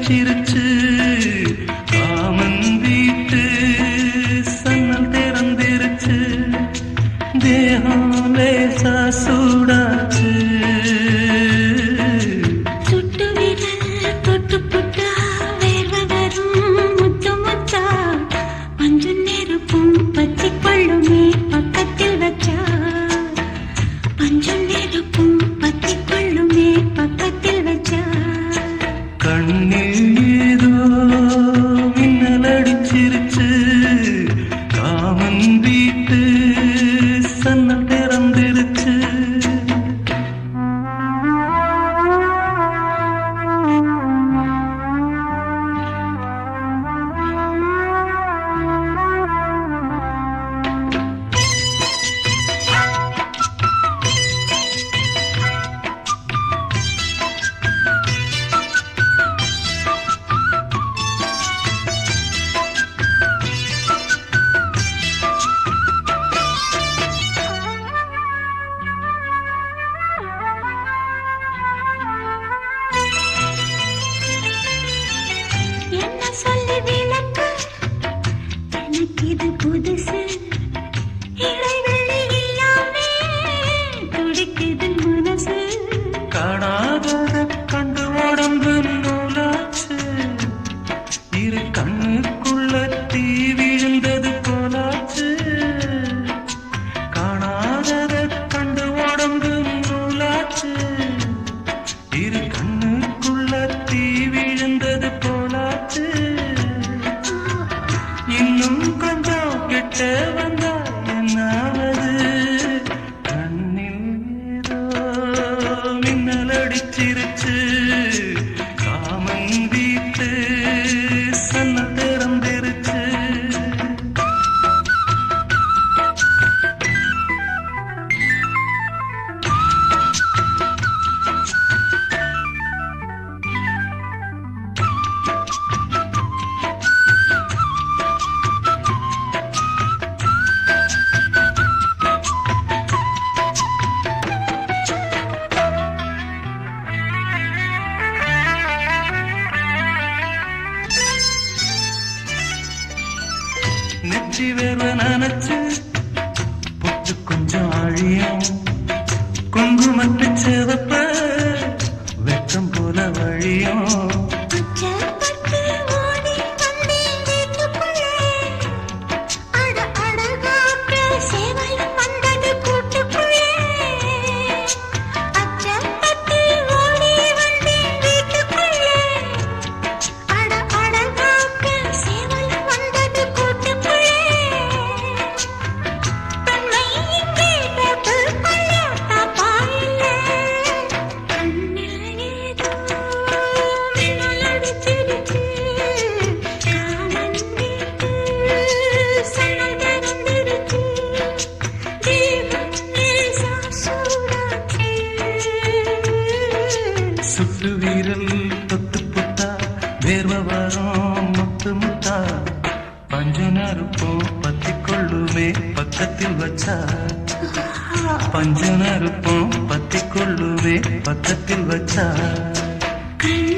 அடிச்சிருச்சு காமன் வீட்டு சன்னல் திறந்திருச்சு தேகம் லேசா சூடாச்சு சுட்டு விரல் தொட்டு புட்டா வேர்வை வரும் முத்து முத்தா பஞ்சு நெருப்பும் பத்தி கொள்ளுமே பக்கத்தில் வச்சா பஞ்சு நெருப்பும் பத்தி கொள்ளுமே பக்கத்தில் வச்சா கண்ணில் ஏதோ மின்னல் அடிச்சிருச்சு காமன் வீட்டு சன்னல் திறந்திருச்சு என்ன சொல்லி விளக்கு எனக்கு இது புதுசு இடைவெளி இல்லாமே துடிக்குது மனசு காணாதத கண்டு உடம்பு நூலாச்சு இரு கண்ணுக்குள்ள தீ விழுந்தது போலாச்சு காணாதத கண்டு உடம்பு நூலாச்சு இரு கண்ணுக்குள்ள தீ விழுந்தது போலாச்சு இன்னும் கொஞ்சம் கிட்ட வந்தா என்னாவது கண்ணில் ஏதோ மின்னல் அடிச்சிருச்சு காமன் வீட்டு சன்னல் திறந்திருச்சு நெற்றி வேர்வ நனைச்சு பொட்டு கொஞ்சம் அழியும் குங்குமத்து சிவப்ப வெட்டம் போல வழியும் அச்சப்பட்டு ஓடி வந்தேன் வீட்டுக்குள்ளே அட அழகாக்க சேவலும் வந்தது கூட்டுக்குள்ளே அச்சப்பட்டு ஓடி வந்தேன் வீட்டுக்குள்ளே அட அழகாக்க சேவலும் வந்தது கூட்டுக்குள்ளே தன்னை இங்கே தப்பு கொள்ளாட்டா பாயில்லை கண்ணில் ஏதோ மின்னல் அடிச்சிருச்சு காமன் வீட்டு சன்னல் திறந்திருச்சு தேகம் லேசா சூடாச்சு சுட்டு வீரல் தொட்டு புட்டா வேர்வ வரும் முத்து முத்தா பஞ்சு நறுப்போம் பத்தி கொள்ளுமே பக்கத்தில் வச்சா பஞ்சு நறுப்போம் பத்தி கொள்ளுமே பக்கத்தில் வச்சா கண்